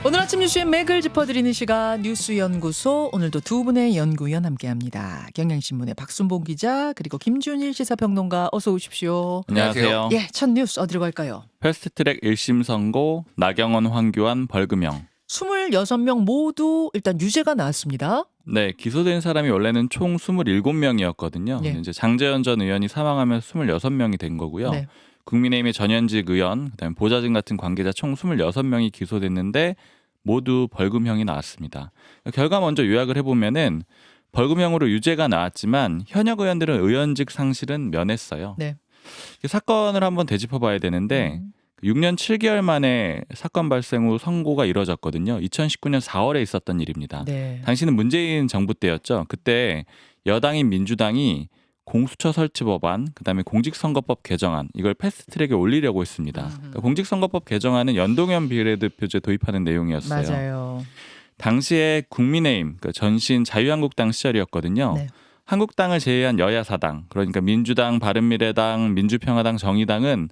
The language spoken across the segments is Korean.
오늘 아침 뉴스의 맥을 짚어드리는 시간 뉴스연구소, 오늘도 두 분의 연구위원 함께합니다. 경향신문의 박순봉 기자 그리고 김준일 시사평론가, 어서 오십시오. 안녕하세요. 예, 첫 뉴스 어디로 갈까요? 패스트트랙 1심 선고, 나경원, 황교안 벌금형. 26명 모두 일단 유죄가 나왔습니다. 네, 기소된 사람이 원래는 총 27명이었거든요. 네. 이제 장제연 전 의원이 사망하면서 26명이 된 거고요. 네. 국민의힘의 전현직 의원, 그다음에 보좌진 같은 관계자 총 26명이 기소됐는데 모두 벌금형이 나왔습니다. 결과 먼저 요약을 해보면은 벌금형으로 유죄가 나왔지만 현역 의원들은 의원직 상실은 면했어요. 네. 사건을 한번 되짚어봐야 되는데 6년 7개월 만에 사건 발생 후 선고가 이뤄졌거든요. 2019년 4월에 있었던 일입니다. 네. 당시는 문재인 정부 때였죠. 그때 여당인 민주당이 공수처 설치 법안, 그다음에 공직선거법 개정안, 이걸 패스트트랙에 올리려고 했습니다. 그러니까 공직선거법 개정안은 연동형 비례대표제 도입하는 내용이었어요. 맞아요. 당시에 국민의힘, 그러니까 전신 자유한국당 시절이었거든요. 네. 한국당을 제외한 여야 사당, 그러니까 민주당, 바른미래당, 민주평화당, 정의당은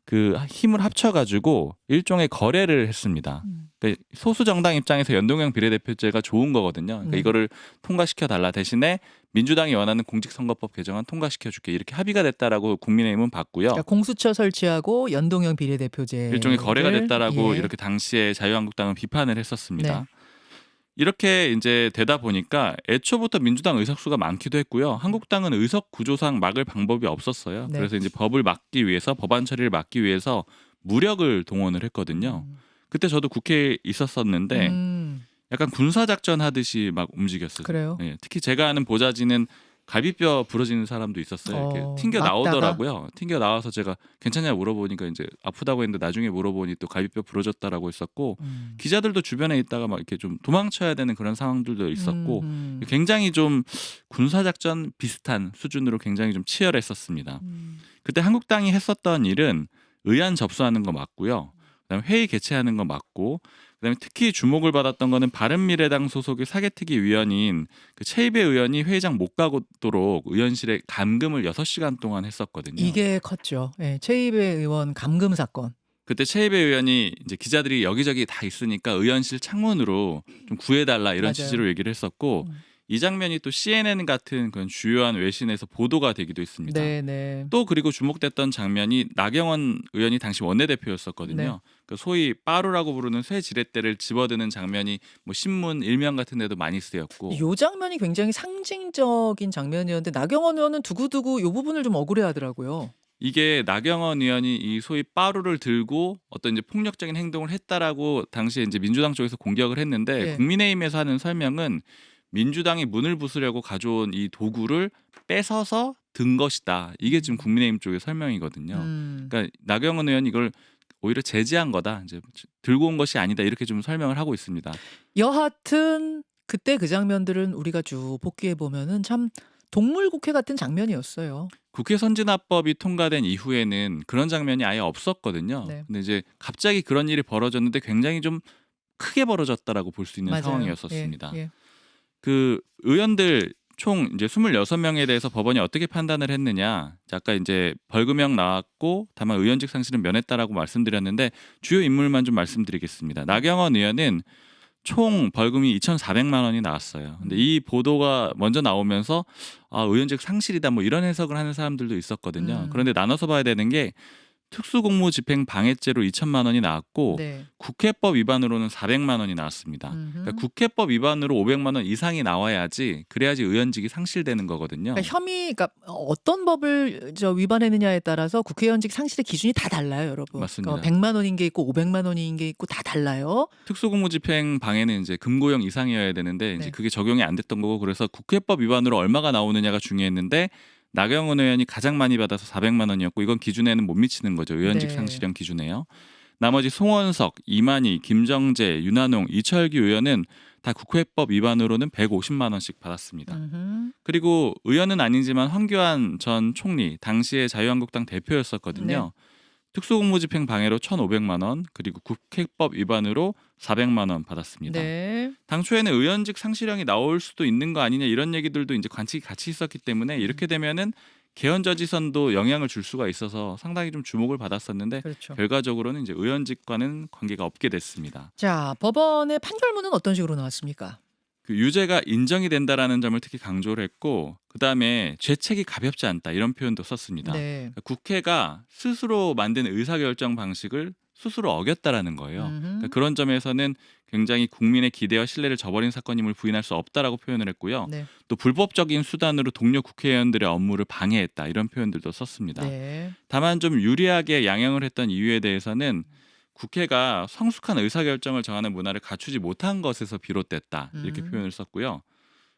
그 힘을 합쳐가지고 일종의 거래를 했습니다. 그러니까 소수 정당 입장에서 연동형 비례대표제가 좋은 거거든요. 그러니까 네. 이거를 통과시켜 달라, 대신에 민주당이 원하는 공직선거법 개정안 통과시켜 줄게, 이렇게 합의가 됐다라고 국민의힘은 봤고요. 그러니까 공수처 설치하고 연동형 비례대표제 일종의 거래가 됐다라고 예. 이렇게 당시에 자유한국당은 비판을 했었습니다. 네. 이렇게 이제 되다 보니까 애초부터 민주당 의석수가 많기도 했고요. 한국당은 의석 구조상 막을 방법이 없었어요. 네. 그래서 이제 법을 막기 위해서, 법안 처리를 막기 위해서 무력을 동원을 했거든요. 그때 저도 국회에 있었었는데 약간 군사작전 하듯이 막 움직였어요. 그래요? 예, 특히 제가 아는 보좌진은 갈비뼈 부러지는 사람도 있었어요. 이렇게 튕겨 막다가? 나오더라고요. 튕겨 나와서 제가 괜찮냐 물어보니까 이제 아프다고 했는데 나중에 물어보니 또 갈비뼈 부러졌다라고 했었고, 기자들도 주변에 있다가 막 이렇게 좀 도망쳐야 되는 그런 상황들도 있었고, 굉장히 좀 군사작전 비슷한 수준으로 굉장히 좀 치열했었습니다. 그때 한국당이 했었던 일은 의안 접수하는 거 맞고요. 그다음에 회의 개최하는 거 맞고, 그다음에 특히 주목을 받았던 거는 바른미래당 소속의 사개특위 위원인 그 최이배 의원이 회의장 못 가도록 의원실에 감금을 6시간 동안 했었거든요. 이게 컸죠. 예, 최이배 의원 감금 사건. 그때 최이배 의원이 이제 기자들이 여기저기 다 있으니까 의원실 창문으로 좀 구해달라 이런 맞아요. 취지로 얘기를 했었고, 이 장면이 또 CNN 같은 그런 주요한 외신에서 보도가 되기도 했습니다. 네. 또 그리고 주목됐던 장면이 나경원 의원이 당시 원내대표였었거든요. 네. 그 소위 빠루라고 부르는 쇠 지렛대를 집어드는 장면이 뭐 신문 일면 같은 데도 많이 쓰였고, 요 장면이 굉장히 상징적인 장면이었는데 나경원 의원은 두고두고 요 부분을 좀 억울해하더라고요. 이게 나경원 의원이 이 소위 빠루를 들고 어떤 이제 폭력적인 행동을 했다라고 당시에 이제 민주당 쪽에서 공격을 했는데, 예. 국민의힘에서 하는 설명은 민주당이 문을 부수려고 가져온 이 도구를 뺏어서 든 것이다. 이게 지금 국민의힘 쪽의 설명이거든요. 그러니까 나경원 의원이 이걸 오히려 제지한 거다, 이제 들고 온 것이 아니다, 이렇게 좀 설명을 하고 있습니다. 여하튼 그때 그 장면들은 우리가 쭉 복귀해 보면은 참 동물국회 같은 장면이었어요. 국회 선진화법이 통과된 이후에는 그런 장면이 아예 없었거든요. 네. 근데 이제 갑자기 그런 일이 벌어졌는데 굉장히 좀 크게 벌어졌다라고 볼 수 있는 맞아요. 상황이었었습니다. 예. 그 의원들 총 이제 26명에 대해서 법원이 어떻게 판단을 했느냐. 아까 이제 벌금형 나왔고 다만 의원직 상실은 면했다라고 말씀드렸는데, 주요 인물만 좀 말씀드리겠습니다. 나경원 의원은 총 벌금이 2,400만 원이 나왔어요. 근데 이 보도가 먼저 나오면서 의원직 상실이다, 뭐 이런 해석을 하는 사람들도 있었거든요. 그런데 나눠서 봐야 되는 게 특수공무집행 방해죄로 2천만 원이 나왔고, 네. 국회법 위반으로는 400만 원이 나왔습니다. 그러니까 국회법 위반으로 500만 원 이상이 나와야지, 그래야지 의원직이 상실되는 거거든요. 그러니까 그러니까 어떤 법을 위반했느냐에 따라서 국회의원직 상실의 기준이 다 달라요, 여러분. 맞습니다. 100만 원인 게 있고 500만 원인 게 있고 다 달라요. 특수공무집행 방해는 이제 금고형 이상이어야 되는데 이제 네. 그게 적용이 안 됐던 거고, 그래서 국회법 위반으로 얼마가 나오느냐가 중요했는데 나경원 의원이 가장 많이 받아서 400만 원이었고, 이건 기준에는 못 미치는 거죠. 의원직 네. 상실형 기준에요. 나머지 송원석, 이만희, 김정재, 윤한홍, 이철규 의원은 다 국회법 위반으로는 150만 원씩 받았습니다. 그리고 의원은 아니지만 황교안 전 총리, 당시에 자유한국당 대표였었거든요. 특수공무집행 방해로 1,500만 원, 그리고 국회법 위반으로 400만 원 받았습니다. 네. 당초에는 의원직 상실형이 나올 수도 있는 거 아니냐, 이런 얘기들도 이제 관측이 같이 있었기 때문에 이렇게 되면은 개헌저지선도 영향을 줄 수가 있어서 상당히 좀 주목을 받았었는데 그렇죠. 결과적으로는 이제 의원직과는 관계가 없게 됐습니다. 자, 법원의 판결문은 어떤 식으로 나왔습니까? 그 유죄가 인정이 된다라는 점을 특히 강조를 했고 그다음에 죄책이 가볍지 않다 이런 표현도 썼습니다. 네. 그러니까 국회가 스스로 만든 의사결정 방식을 스스로 어겼다라는 거예요. 그러니까 그런 점에서는 굉장히 국민의 기대와 신뢰를 저버린 사건임을 부인할 수 없다라고 표현을 했고요. 네. 또 불법적인 수단으로 동료 국회의원들의 업무를 방해했다 이런 표현들도 썼습니다. 네. 다만 좀 유리하게 양형을 했던 이유에 대해서는 국회가 성숙한 의사결정을 정하는 문화를 갖추지 못한 것에서 비롯됐다 이렇게 표현을 썼고요.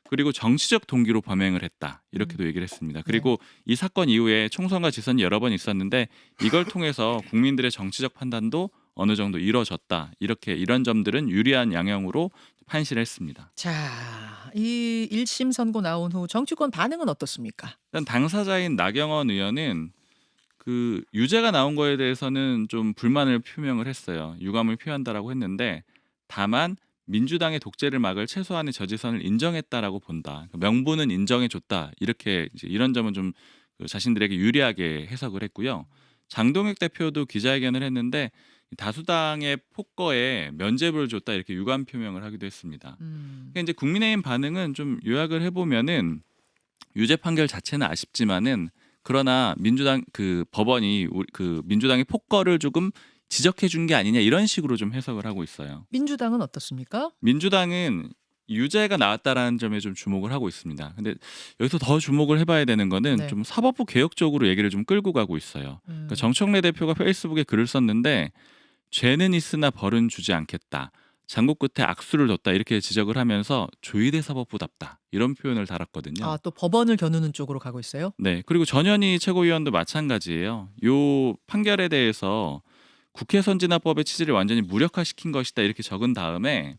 그리고 정치적 동기로 범행을 했다 이렇게도 얘기를 했습니다. 그리고 이 사건 이후에 총선과 지선이 여러 번 있었는데 이걸 통해서 국민들의 정치적 판단도 어느 정도 이뤄졌다 이렇게 이런 점들은 유리한 양형으로 판시를 했습니다. 자, 이 1심 선고 나온 후 정치권 반응은 어떻습니까? 일단 당사자인 나경원 의원은 그 유죄가 나온 거에 대해서는 좀 불만을 표명을 했어요. 유감을 표한다라고 했는데 다만 민주당의 독재를 막을 최소한의 저지선을 인정했다라고 본다. 그러니까 명분은 인정해줬다. 이렇게 이제 이런 점은 좀그 자신들에게 유리하게 해석을 했고요. 장동혁 대표도 기자회견을 했는데 다수당의 폭거에 면죄부를 줬다 이렇게 유감 표명을 하기도 했습니다. 그러니까 이제 국민의힘 반응은 좀 요약을 해보면은 유죄 판결 자체는 아쉽지만은 그러나 민주당 그 법원이 그 민주당의 폭거를 조금 지적해 준 게 아니냐 이런 식으로 좀 해석을 하고 있어요. 민주당은 어떻습니까? 민주당은 유죄가 나왔다라는 점에 좀 주목을 하고 있습니다. 근데 여기서 더 주목을 해봐야 되는 거는 네. 좀 사법부 개혁 쪽으로 얘기를 좀 끌고 가고 있어요. 그러니까 정청래 대표가 페이스북에 글을 썼는데 죄는 있으나 벌은 주지 않겠다. 장고 끝에 악수를 뒀다 이렇게 지적을 하면서 조희대 사법부답다 이런 표현을 달았거든요. 아, 또 법원을 겨누는 쪽으로 가고 있어요? 네, 그리고 전현희 최고위원도 마찬가지예요. 요 판결에 대해서 국회 선진화법의 취지를 완전히 무력화시킨 것이다 이렇게 적은 다음에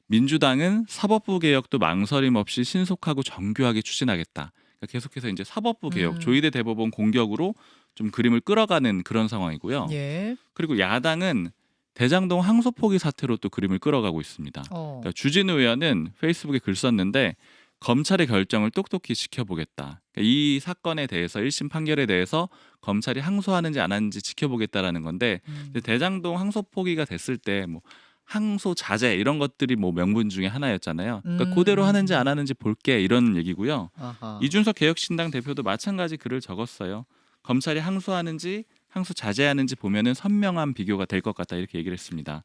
민주당은 사법부 개혁도 망설임 없이 신속하고 정교하게 추진하겠다. 그러니까 계속해서 이제 사법부 개혁, 조희대 대법원 공격으로 좀 그림을 끌어가는 그런 상황이고요. 예. 그리고 야당은 대장동 항소 포기 사태로 또 그림을 끌어가고 있습니다. 그러니까 주진우 의원은 페이스북에 글 썼는데 검찰의 결정을 똑똑히 지켜보겠다. 그러니까 이 사건에 대해서 1심 판결에 대해서 검찰이 항소하는지 안 하는지 지켜보겠다라는 건데 대장동 항소 포기가 됐을 때 뭐 항소 자제 이런 것들이 뭐 명분 중에 하나였잖아요. 그러니까 그대로 하는지 안 하는지 볼게 이런 얘기고요. 아하. 이준석 개혁신당 대표도 마찬가지 글을 적었어요. 검찰이 항소하는지 항소 자제하는지 보면은 선명한 비교가 될 것 같다 이렇게 얘기를 했습니다.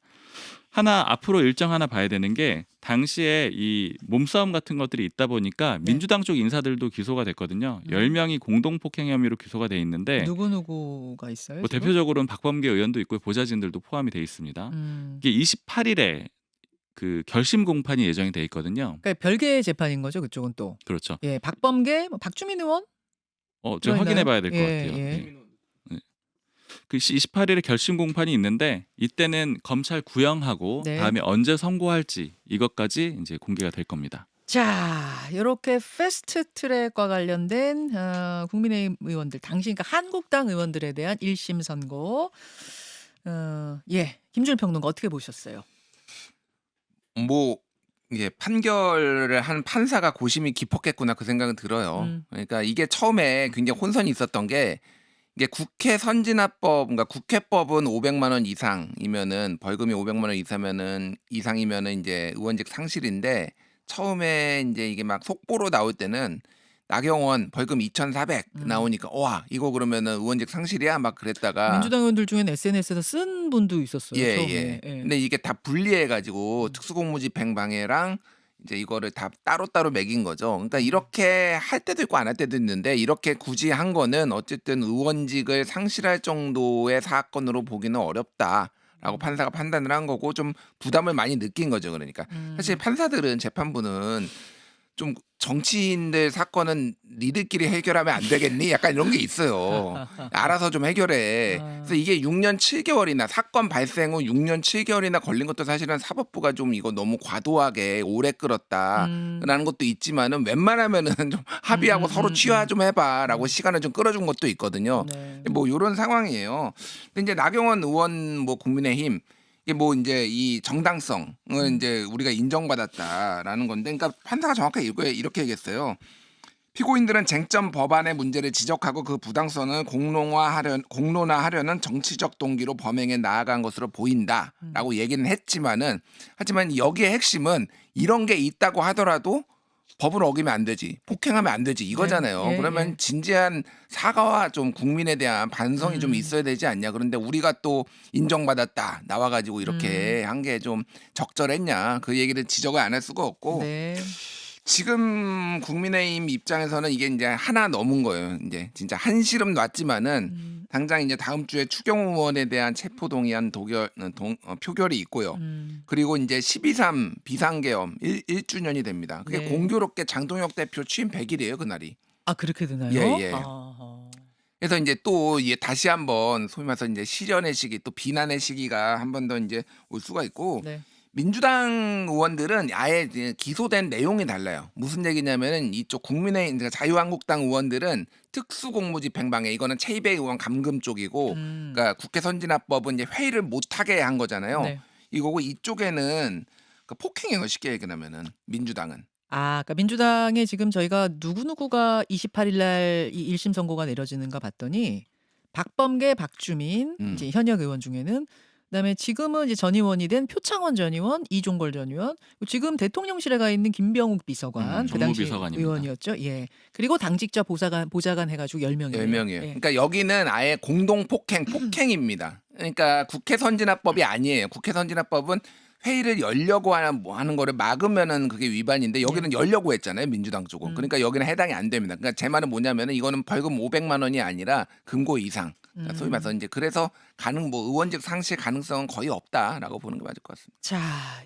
하나 앞으로 일정 하나 봐야 되는 게 당시에 이 몸싸움 같은 것들이 있다 보니까 민주당 쪽 인사들도 기소가 됐거든요. 10명이 공동 폭행 혐의로 기소가 돼 있는데 누구누구가 있어요? 뭐 지금? 대표적으로는 박범계 의원도 있고 보좌진들도 포함이 돼 있습니다. 이게 28일에 그 결심 공판이 예정이 돼 있거든요. 그러니까 별개의 재판인 거죠, 그쪽은 또. 그렇죠. 예, 박범계, 뭐 박주민 의원? 제가 들어있나요? 확인해 봐야 될 것 예, 같아요. 예. 네. 그 28일에 결심 공판이 있는데 이때는 검찰 구형하고 네. 다음에 언제 선고할지 이것까지 이제 공개가 될 겁니다. 자, 이렇게 패스트트랙과 관련된 국민의힘 의원들, 당시 그러니까 한국당 의원들에 대한 1심 선고. 예, 김준일 평론가 어떻게 보셨어요? 뭐 이게 판결을 한 판사가 고심이 깊었겠구나 그 생각은 들어요. 그러니까 이게 처음에 굉장히 혼선이 있었던 게 이게 국회 선진화법, 그러니까 국회법은 500만 원 이상이면은 벌금이 500만 원 이상이면은 이제 의원직 상실인데 처음에 이제 이게 막 속보로 나올 때는 나경원 벌금 2,400 나오니까 와 이거 그러면은 의원직 상실이야 막 그랬다가 민주당 의원들 중에는 SNS에서 쓴 분도 있었어요. 예, 처음에. 예. 예. 근데 이게 다 분리해가지고 특수공무집행 방해랑 이제 이거를 다 따로따로 매긴 거죠. 그러니까 이렇게 할 때도 있고 안 할 때도 있는데 이렇게 굳이 한 거는 어쨌든 의원직을 상실할 정도의 사건으로 보기는 어렵다라고 판사가 판단을 한 거고 좀 부담을 많이 느낀 거죠. 그러니까 사실 판사들은 재판부는 좀 정치인들 사건은 니들끼리 해결하면 안 되겠니? 약간 이런 게 있어요. 알아서 좀 해결해. 그래서 이게 6년 7개월이나 사건 발생 후 6년 7개월이나 걸린 것도 사실은 사법부가 좀 이거 너무 과도하게 오래 끌었다라는 것도 있지만은 웬만하면은 좀 합의하고 서로 취하 좀 해봐라고 시간을 좀 끌어준 것도 있거든요. 네. 뭐 이런 상황이에요. 근데 이제 나경원 의원 뭐 국민의힘 이게 뭐 이제 이 정당성을 이제 우리가 인정받았다라는 건데, 그러니까 판사가 정확하게 이렇게 얘기했어요. 피고인들은 쟁점 법안의 문제를 지적하고 그 부당성을 공론화하려는 정치적 동기로 범행에 나아간 것으로 보인다라고 얘기는 했지만은 하지만 여기에 핵심은 이런 게 있다고 하더라도 법을 어기면 안 되지, 폭행하면 안 되지 이거잖아요. 예, 그러면 예. 진지한 사과와 좀 국민에 대한 반성이 좀 있어야 되지 않냐. 그런데 우리가 또 인정받았다 나와가지고 이렇게 한 게 좀 적절했냐 그 얘기를 지적을 안 할 수가 없고 네. 지금 국민의힘 입장에서는 이게 이제 하나 넘은 거예요. 이제 진짜 한시름 놨지만은 당장 이제 다음 주에 추경호 의원에 대한 체포동의안 표결이 있고요. 그리고 이제 12.3 비상계엄 1주년이 됩니다. 그게 네. 공교롭게 장동혁 대표 취임 100일이에요, 그날이. 아 그렇게 되나요? 예, 예. 아하. 그래서 이제 또 이게 다시 한번 소위 말해서 이제 실현의 시기, 또 비난의 시기가 한 번 더 이제 올 수가 있고 네. 민주당 의원들은 아예 이제 기소된 내용이 달라요. 무슨 얘기냐면은 이쪽 국민의힘 그러니까 자유한국당 의원들은 특수공무집행방해 이거는 최이배 의원 감금 쪽이고, 그러니까 국회 선진화법은 이제 회의를 못하게 한 거잖아요. 네. 이거고 이쪽에는 그 폭행행위 쉽게 얘기하면은 민주당은. 아, 그러니까 민주당에 지금 저희가 누구누구가 28일 날 이 1심 선고가 내려지는가 봤더니 박범계, 박주민 이제 현역 의원 중에는 그다음에 지금은 이제 전 의원이 된 표창원 전 의원, 이종걸 전 의원, 지금 대통령실에 가 있는 김병욱 비서관 그 당시 정무비서관입니다. 의원이었죠. 예. 그리고 당직자 보좌관 해가지고 10명이에요. 10명이에요. 예. 그러니까 여기는 아예 폭행입니다. 그러니까 국회 선진화법이 아니에요. 국회 선진화법은 회의를 열려고 하는 거를 막으면은 그게 위반인데 여기는 열려고 했잖아요, 민주당 쪽은. 그러니까 여기는 해당이 안 됩니다. 그러니까 제 말은 뭐냐면은 이거는 벌금 500만 원이 아니라 금고 이상. 그러니까 소위 말해서 이제 그래서 의원직 상실 가능성은 거의 없다라고 보는 게 맞을 것 같습니다. 자,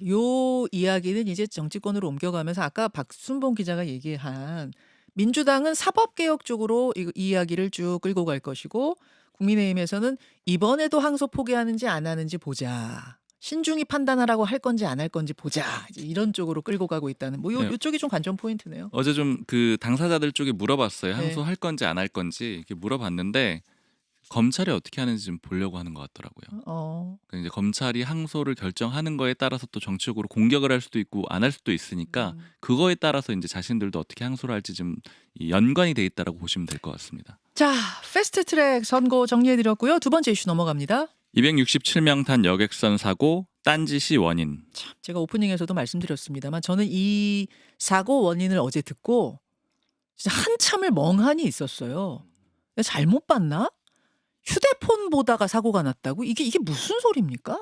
요 이야기는 이제 정치권으로 옮겨가면서 아까 박순봉 기자가 얘기한 민주당은 사법개혁 쪽으로 이 이야기를 쭉 끌고 갈 것이고 국민의힘에서는 이번에도 항소 포기하는지 안 하는지 보자. 신중히 판단하라고 할 건지 안 할 건지 보자. 이제 이런 쪽으로 끌고 가고 있다는 뭐 네. 요쪽이 좀 관전 포인트네요. 어제 좀 그 당사자들 쪽에 물어봤어요. 네. 항소할 건지 안 할 건지 이렇게 물어봤는데 검찰이 어떻게 하는지 좀 보려고 하는 것 같더라고요. 어. 이제 검찰이 항소를 결정하는 거에 따라서 또 정치적으로 공격을 할 수도 있고 안 할 수도 있으니까 그거에 따라서 이제 자신들도 어떻게 항소를 할지 좀 이 연관이 돼 있다라고 보시면 될 것 같습니다. 자, 패스트트랙 선고 정리해드렸고요. 두 번째 이슈 넘어갑니다. 267명 탄 여객선 사고 딴짓이 원인. 참, 제가 오프닝에서도 말씀드렸습니다만 저는 이 사고 원인을 어제 듣고 진짜 한참을 멍하니 있었어요. 내가 잘못 봤나? 휴대폰 보다가 사고가 났다고? 이게 무슨 소리입니까?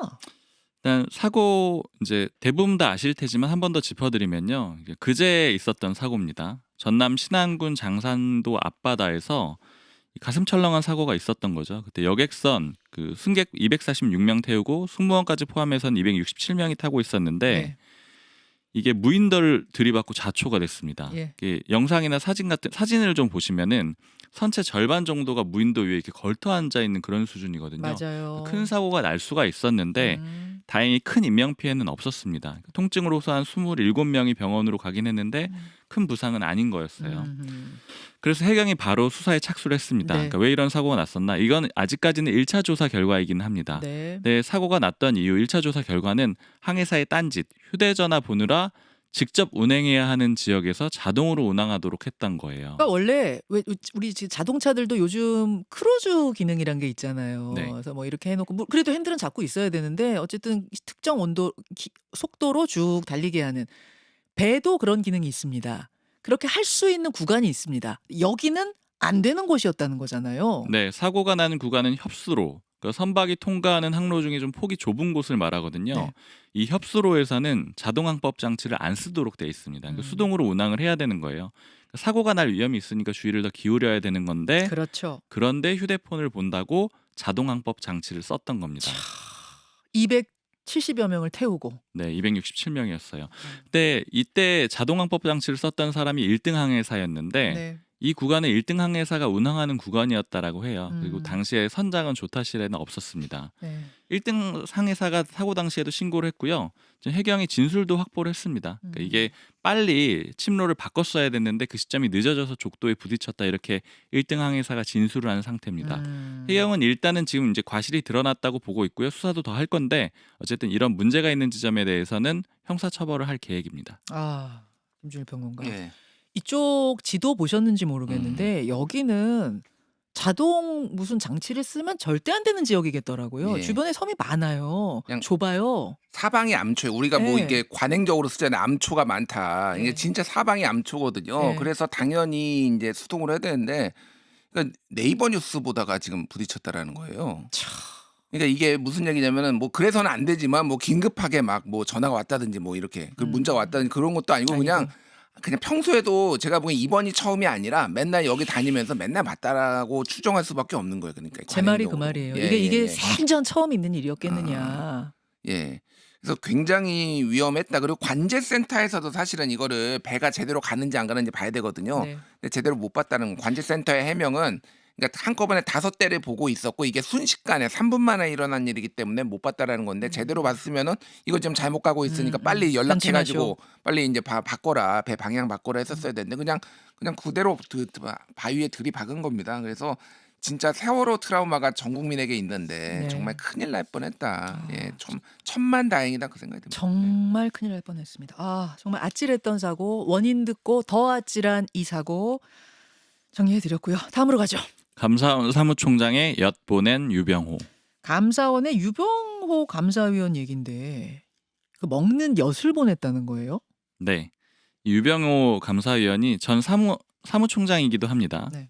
일단 사고 이제 대부분 다 아실 테지만 한 번 더 짚어드리면요. 이게 그제 있었던 사고입니다. 전남 신안군 장산도 앞바다에서 가슴 철렁한 사고가 있었던 거죠. 그때 여객선 그 승객 246명 태우고 승무원까지 포함해선 267명이 타고 있었는데 네. 이게 무인도를 들이받고 자초가 됐습니다. 예. 이게 영상이나 사진을 좀 보시면은 선체 절반 정도가 무인도 위에 이렇게 걸터 앉아 있는 그런 수준이거든요. 맞아요. 큰 사고가 날 수가 있었는데 다행히 큰 인명 피해는 없었습니다. 통증으로 호소한 27명이 병원으로 가긴 했는데 큰 부상은 아닌 거였어요. 그래서 해경이 바로 수사에 착수를 했습니다. 네. 그러니까 왜 이런 사고가 났었나? 이건 아직까지는 1차 조사 결과이긴 합니다. 네. 네, 사고가 났던 이유 1차 조사 결과는 항해사의 딴짓, 휴대전화 보느라 직접 운행해야 하는 지역에서 자동으로 운항하도록 했던 거예요. 그러니까 원래 왜 우리 지금 자동차들도 요즘 크루즈 기능이란 게 있잖아요. 네. 그래서 뭐 이렇게 해놓고 그래도 핸들은 잡고 있어야 되는데 어쨌든 특정 온도 속도로 쭉 달리게 하는 배도 그런 기능이 있습니다. 그렇게 할 수 있는 구간이 있습니다. 여기는 안 되는 곳이었다는 거잖아요. 네, 사고가 나는 구간은 협수로. 그러니까 선박이 통과하는 항로 중에 좀 폭이 좁은 곳을 말하거든요. 네. 이 협수로에서는 자동항법 장치를 안 쓰도록 돼 있습니다. 그러니까 수동으로 운항을 해야 되는 거예요. 그러니까 사고가 날 위험이 있으니까 주의를 더 기울여야 되는 건데 그렇죠. 그런데 휴대폰을 본다고 자동항법 장치를 썼던 겁니다. 270여 명을 태우고. 네, 267명이었어요. 근데 이때 자동항법 장치를 썼던 사람이 1등 항해사였는데 네. 이 구간은 1등 항해사가 운항하는 구간이었다라고 해요. 그리고 당시에 선장은 조타실에는 없었습니다. 네. 1등 항해사가 사고 당시에도 신고를 했고요. 지금 해경이 진술도 확보를 했습니다. 그러니까 이게 빨리 침로를 바꿨어야 됐는데 그 시점이 늦어져서 족도에 부딪혔다 이렇게 1등 항해사가 진술을 한 상태입니다. 해경은 일단은 지금 이제 과실이 드러났다고 보고 있고요. 수사도 더 할 건데 어쨌든 이런 문제가 있는 지점에 대해서는 형사처벌을 할 계획입니다. 아, 김준일 평론가. 예. 이쪽 지도 보셨는지 음. 모르겠는데 여기는 자동 무슨 장치를 쓰면 절대 안 되는 지역이겠더라고요. 예. 주변에 섬이 많아요. 그냥 좁아요. 사방이 암초예요. 우리가 뭐 예. 이게 관행적으로 쓰잖아요. 암초가 많다. 이게 예. 진짜 사방이 암초거든요. 예. 그래서 당연히 인제 수동으로 해야 되는데 그러니까 네이버 뉴스 보다가 지금 부딪혔다라는 거예요. 참. 그러니까 이게 무슨 얘기냐면은 뭐 그래서는 안 되지만 뭐 긴급하게 막 뭐 전화가 왔다든지 뭐 이렇게 그 문자가 왔다든지 그런 것도 아니고 그냥 평소에도 제가 보기엔 이번이 처음이 아니라 맨날 여기 다니면서 맨날 봤다라고 추정할 수밖에 없는 거예요. 그러니까 제 말이 그 관행적으로. 말이에요. 예, 이게 예. 생전 처음 있는 일이었겠느냐. 예. 그래서 굉장히 위험했다. 그리고 관제센터에서도 사실은 이거를 배가 제대로 가는지 안 가는지 봐야 되거든요. 네. 근데 제대로 못 봤다는 관제센터의 해명은 그러니까 한꺼번에 5대를 보고 있었고 이게 순식간에 3분 만에 일어난 일이기 때문에 못 봤다라는 건데 제대로 봤으면은 이거 지금 잘못 가고 있으니까 빨리 연락해 가지고 빨리 인제 바꿔라. 배 방향 바꿔라 했었어야 되는데 그냥 그대로 바위에 들이박은 겁니다. 그래서 진짜 세월호 트라우마가 전 국민에게 있는데 네. 정말 큰일 날 뻔했다. 예. 좀 천만다행이다 그 생각이 듭니다. 정말 큰일 날 뻔했습니다. 아, 정말 아찔했던 사고, 원인 듣고 더 아찔한 이 사고 정리해 드렸고요. 다음으로 가죠. 감사원 사무총장의 엿 보낸 유병호. 감사원의 유병호 감사위원 얘긴데 그 먹는 엿을 보냈다는 거예요? 네. 이 유병호 감사위원이 전 사무총장이기도 합니다. 네.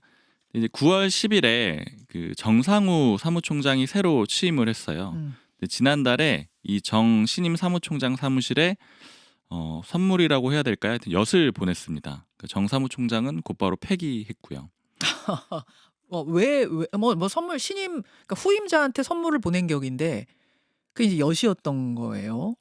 이제 9월 10일에 그 정상우 사무총장이 새로 취임을 했어요. 근데 지난달에 이 정 신임 사무총장 사무실에 선물이라고 해야 될까요? 하여튼 엿을 보냈습니다. 정 사무총장은 곧바로 폐기했고요. 뭐 선물 신임 그러니까 후임자한테 선물을 보낸 격인데 그 이제 엿이었던 거예요.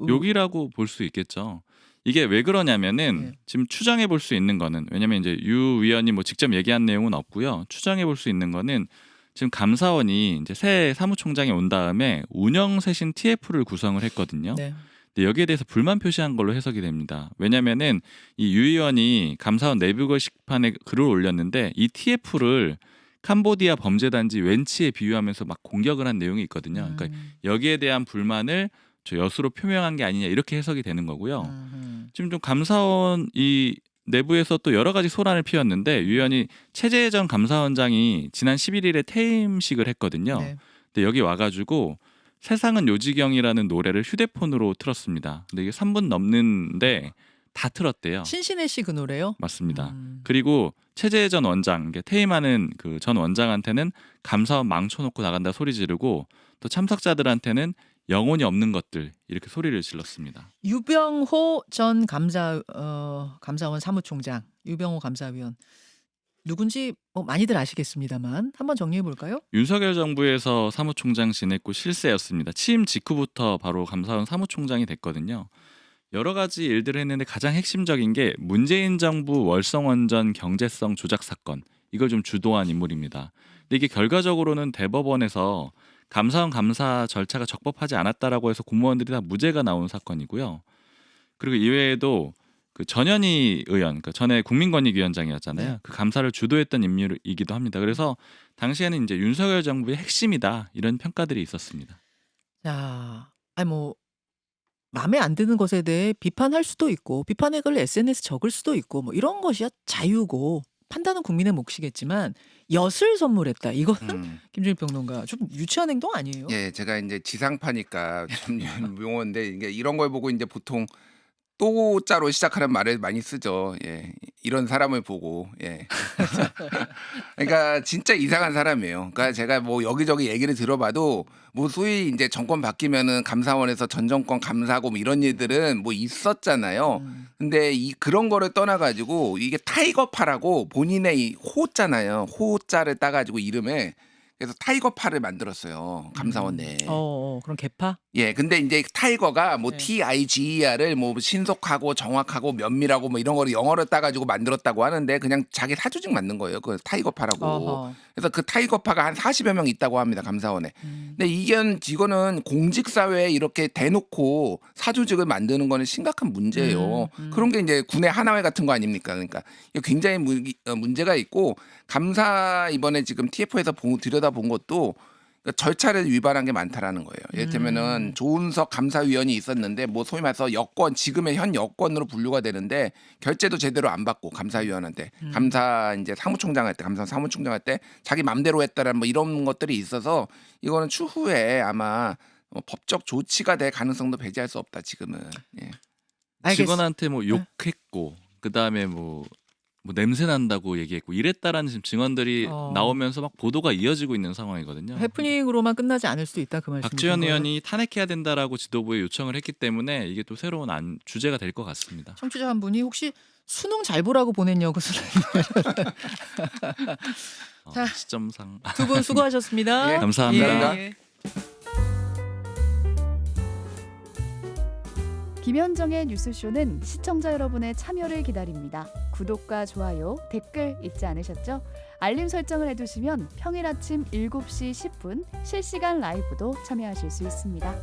욕이라고 볼 수 있겠죠. 이게 왜 그러냐면은 네. 지금 추정해 볼 수 있는 거는 왜냐면 이제 유 위원이 뭐 직접 얘기한 내용은 없고요. 추정해 볼 수 있는 거는 지금 감사원이 이제 새 사무총장이 온 다음에 운영쇄신 TF를 구성을 했거든요. 네. 근데 여기에 대해서 불만 표시한 걸로 해석이 됩니다. 왜냐면은 이 유 의원이 감사원 내부 게시판에 글을 올렸는데 이 TF를 캄보디아 범죄단지 웬치에 비유하면서 막 공격을 한 내용이 있거든요. 그러니까 여기에 대한 불만을 저 엿으로 표명한 게 아니냐 이렇게 해석이 되는 거고요. 지금 좀 감사원 이 내부에서 또 여러 가지 소란을 피웠는데 유 의원이 최재전 감사원장이 지난 11일에 퇴임식을 했거든요. 네. 근데 여기 와가지고 세상은 요지경이라는 노래를 휴대폰으로 틀었습니다. 근데 이게 3분 넘는데 다 틀었대요. 신신혜 씨 그 노래요? 맞습니다. 그리고 최재전 원장, 퇴임하는 그 전 원장한테는 감사원 망쳐놓고 나간다 소리 지르고 또 참석자들한테는 영혼이 없는 것들 이렇게 소리를 질렀습니다. 유병호 전 감사원 사무총장, 유병호 감사위원 누군지 뭐 많이들 아시겠습니다만 한번 정리해 볼까요? 윤석열 정부에서 사무총장 지냈고 실세였습니다. 취임 직후부터 바로 감사원 사무총장이 됐거든요. 여러 가지 일들을 했는데 가장 핵심적인 게 문재인 정부 월성원전 경제성 조작 사건 이걸 좀 주도한 인물입니다. 근데 이게 결과적으로는 대법원에서 감사원 감사 절차가 적법하지 않았다라고 해서 공무원들이 다 무죄가 나온 사건이고요. 그리고 이외에도 그 전현희 의원, 그러니까 전에 국민권익위원장이었잖아요. 네. 그 감사를 주도했던 인물이기도 합니다. 그래서 당시에는 이제 윤석열 정부의 핵심이다 이런 평가들이 있었습니다. 자, 아니 뭐 마음에 안 드는 것에 대해 비판할 수도 있고 비판의 글을 SNS 적을 수도 있고 뭐 이런 것이야 자유고 판단은 국민의 몫이겠지만 엿을 선물했다. 이거는 김준일 평론가 좀 유치한 행동 아니에요? 예. 제가 인제 지상파니까 좀 용어인데 이게 이런 걸 보고 인제 보통 또자로 시작하는 말을 많이 쓰죠. 예. 이런 사람을 보고. 예. 그러니까 진짜 이상한 사람이에요. 그러니까 제가 뭐 여기저기 얘기를 들어봐도 뭐 소위 인제 정권 바뀌면은 감사원에서 전 정권 감사하고 뭐 이런 일들은 뭐 있었잖아요. 근데 그런 거를 떠나 가지고 이게 타이거파라고 본인의 이 호자잖아요. 호자를 따 가지고 이름에 그래서 타이거파를 만들었어요. 감사원 내에. 그럼 개파? 예. 근데 인제 타이거가 뭐 네. TIGER을 뭐 신속하고 정확하고 면밀하고 뭐 이런 거를 영어로 따 가지고 만들었다고 하는데 그냥 자기 사조직 만든 거예요. 그 타이거파라고. 어허. 그래서 그 타이거파가 한 40여 명 있다고 합니다, 감사원에. 근데 이거는 공직 사회에 이렇게 대놓고 사조직을 만드는 거는 심각한 문제예요. 그런 게 인제 군의 하나회 같은 거 아닙니까? 그러니까 이게 굉장히 문제가 있고 감사 이번에 지금 TF에서 들여다본 것도 그러니까 절차를 위반한 게 많다라는 거예요. 예를들면은 조은석 감사위원이 있었는데 뭐 소위 말해서 여권 지금의 현 여권으로 분류가 되는데 결재도 제대로 안 받고 감사위원한테 감사 이제 사무총장 할 때 감사 사무총장 할 때 자기 맘대로 했다라는 뭐 이런 것들이 있어서 이거는 추후에 아마 법적 조치가 될 가능성도 배제할 수 없다 지금은. 예. 직원한테 뭐 욕했고 그다음에 뭐 냄새 난다고 얘기했고 이랬다라는 지금 증언들이 나오면서 막 보도가 이어지고 있는 상황이거든요. 해프닝으로만 끝나지 않을 수도 있다 그 말씀이신 박지원 거예요? 의원이 탄핵해야 된다라고 지도부에 요청을 했기 때문에 이게 또 새로운 주제가 될 것 같습니다. 청취자 한 분이 혹시 수능 잘 보라고 보냈냐고 자. 시점상 두 분 수고하셨습니다. 예, 감사합니다. 예. 김현정의 뉴스쇼는 시청자 여러분의 참여를 기다립니다. 구독과 좋아요, 댓글 잊지 않으셨죠? 알림 설정을 해두시면 평일 아침 7시 10분 실시간 라이브도 참여하실 수 있습니다.